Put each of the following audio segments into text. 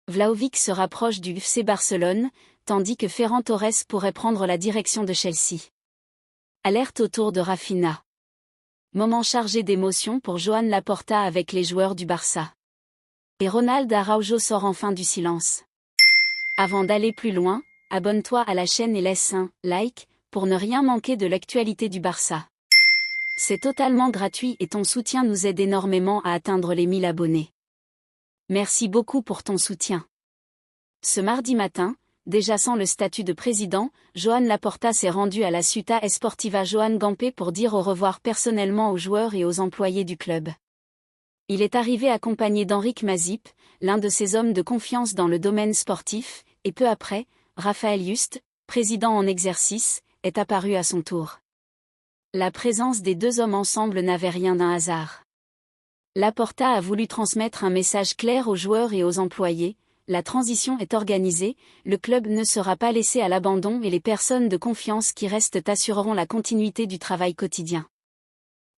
Vlahovic se rapproche du FC Barcelone, tandis que Ferran Torres pourrait prendre la direction de Chelsea. Alerte autour de Raphinha. Moment chargé d'émotion pour Joan Laporta avec les joueurs du Barça. Et Ronald Araujo sort enfin du silence. Avant d'aller plus loin, abonne-toi à la chaîne et laisse un like pour ne rien manquer de l'actualité du Barça. C'est totalement gratuit et ton soutien nous aide énormément à atteindre les 1000 abonnés. Merci beaucoup pour ton soutien. Ce mardi matin, déjà sans le statut de président, Joan Laporta s'est rendu à la Ciutat Esportiva Joan Gamper pour dire au revoir personnellement aux joueurs et aux employés du club. Il est arrivé accompagné d'Enric Masip, l'un de ses hommes de confiance dans le domaine sportif, et peu après, Raphaël Yuste, président en exercice, est apparu à son tour. La présence des deux hommes ensemble n'avait rien d'un hasard. Laporta a voulu transmettre un message clair aux joueurs et aux employés: la transition est organisée, le club ne sera pas laissé à l'abandon et les personnes de confiance qui restent assureront la continuité du travail quotidien.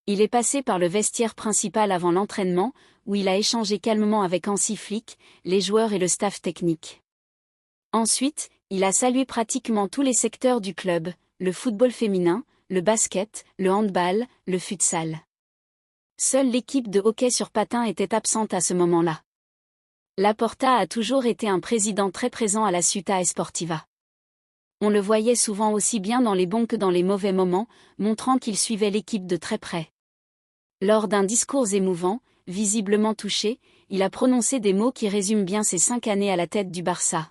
Il est passé par le vestiaire principal avant l'entraînement, où il a échangé calmement avec Hansi Flick, les joueurs et le staff technique. Ensuite, il a salué pratiquement tous les secteurs du club, le football féminin, le basket, le handball, le futsal. Seule l'équipe de hockey sur patin était absente à ce moment-là. Laporta a toujours été un président très présent à la Ciutat Esportiva. On le voyait souvent aussi bien dans les bons que dans les mauvais moments, montrant qu'il suivait l'équipe de très près. Lors d'un discours émouvant, visiblement touché, il a prononcé des mots qui résument bien ses 5 années à la tête du Barça.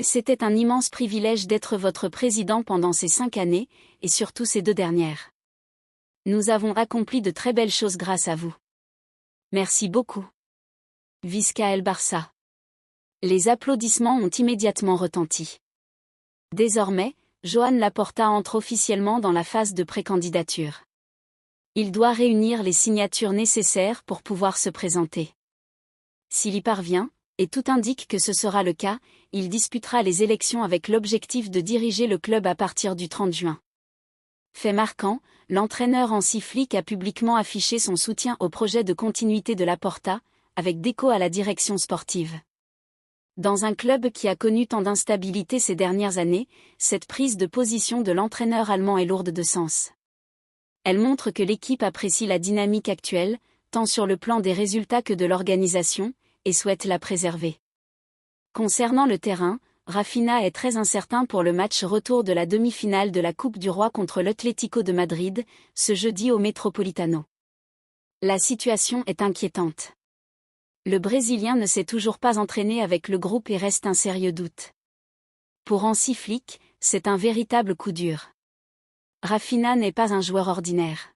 C'était un immense privilège d'être votre président pendant ces 5 années, et surtout ces 2 dernières. Nous avons accompli de très belles choses grâce à vous. Merci beaucoup. Visca el Barça. Les applaudissements ont immédiatement retenti. Désormais, Joan Laporta entre officiellement dans la phase de précandidature. Il doit réunir les signatures nécessaires pour pouvoir se présenter. S'il y parvient, et tout indique que ce sera le cas, il disputera les élections avec l'objectif de diriger le club à partir du 30 juin. Fait marquant, l'entraîneur Hansi Flick a publiquement affiché son soutien au projet de continuité de Laporta, avec déco à la direction sportive. Dans un club qui a connu tant d'instabilité ces dernières années, cette prise de position de l'entraîneur allemand est lourde de sens. Elle montre que l'équipe apprécie la dynamique actuelle, tant sur le plan des résultats que de l'organisation, et souhaite la préserver. Concernant le terrain, Raphinha est très incertain pour le match retour de la demi-finale de la Coupe du Roi contre l'Atlético de Madrid, ce jeudi au Metropolitano. La situation est inquiétante. Le Brésilien ne s'est toujours pas entraîné avec le groupe et reste un sérieux doute. Pour Hansi Flick, c'est un véritable coup dur. Raphinha n'est pas un joueur ordinaire.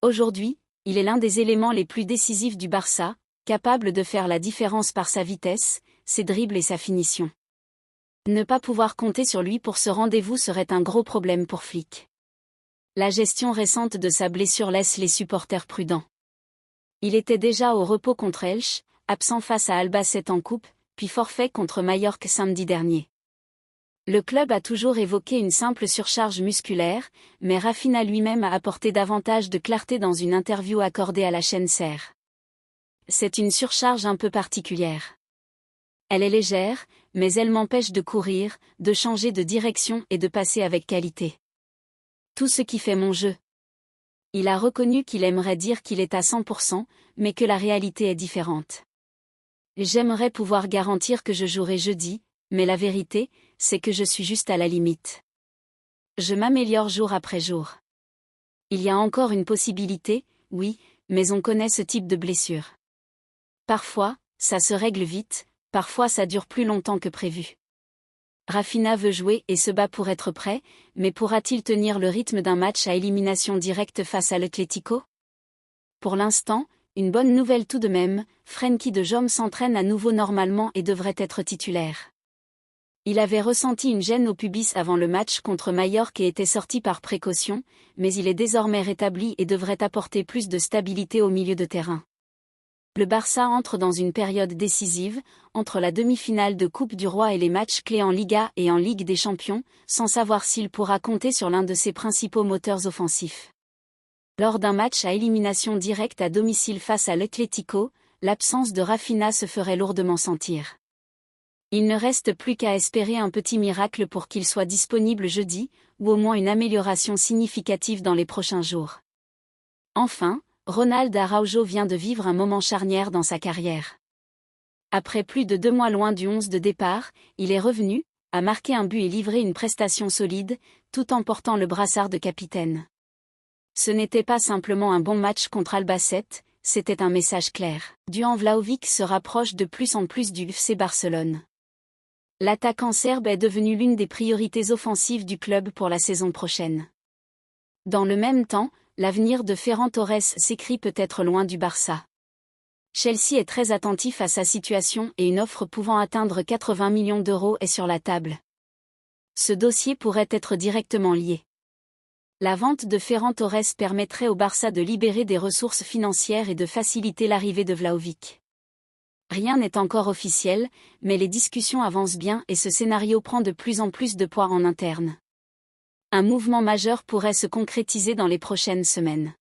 Aujourd'hui, il est l'un des éléments les plus décisifs du Barça, capable de faire la différence par sa vitesse, ses dribbles et sa finition. Ne pas pouvoir compter sur lui pour ce rendez-vous serait un gros problème pour Flick. La gestion récente de sa blessure laisse les supporters prudents. Il était déjà au repos contre Elche, absent face à Albacete en coupe, puis forfait contre Majorque samedi dernier. Le club a toujours évoqué une simple surcharge musculaire, mais Raphinha lui-même a apporté davantage de clarté dans une interview accordée à la chaîne SER. C'est une surcharge un peu particulière. Elle est légère, mais elle m'empêche de courir, de changer de direction et de passer avec qualité. Tout ce qui fait mon jeu. Il a reconnu qu'il aimerait dire qu'il est à 100%, mais que la réalité est différente. J'aimerais pouvoir garantir que je jouerai jeudi, mais la vérité, c'est que je suis juste à la limite. Je m'améliore jour après jour. Il y a encore une possibilité, oui, mais on connaît ce type de blessure. Parfois, ça se règle vite, parfois ça dure plus longtemps que prévu. Raphinha veut jouer et se bat pour être prêt, mais pourra-t-il tenir le rythme d'un match à élimination directe face à l'Atlético? Pour l'instant, une bonne nouvelle tout de même, Frenkie de Jong s'entraîne à nouveau normalement et devrait être titulaire. Il avait ressenti une gêne au pubis avant le match contre Majorque et était sorti par précaution, mais il est désormais rétabli et devrait apporter plus de stabilité au milieu de terrain. Le Barça entre dans une période décisive, entre la demi-finale de Coupe du Roi et les matchs clés en Liga et en Ligue des Champions, sans savoir s'il pourra compter sur l'un de ses principaux moteurs offensifs. Lors d'un match à élimination directe à domicile face à l'Atlético, l'absence de Raphinha se ferait lourdement sentir. Il ne reste plus qu'à espérer un petit miracle pour qu'il soit disponible jeudi, ou au moins une amélioration significative dans les prochains jours. Enfin, Ronald Araujo vient de vivre un moment charnière dans sa carrière. Après plus de 2 mois loin du 11 de départ, il est revenu, a marqué un but et livré une prestation solide, tout en portant le brassard de capitaine. Ce n'était pas simplement un bon match contre Albacete, c'était un message clair. Dusan Vlahovic se rapproche de plus en plus du FC Barcelone. L'attaquant serbe est devenu l'une des priorités offensives du club pour la saison prochaine. Dans le même temps, l'avenir de Ferran Torres s'écrit peut-être loin du Barça. Chelsea est très attentif à sa situation et une offre pouvant atteindre 80 millions d'euros est sur la table. Ce dossier pourrait être directement lié. La vente de Ferran Torres permettrait au Barça de libérer des ressources financières et de faciliter l'arrivée de Vlahovic. Rien n'est encore officiel, mais les discussions avancent bien et ce scénario prend de plus en plus de poids en interne. Un mouvement majeur pourrait se concrétiser dans les prochaines semaines.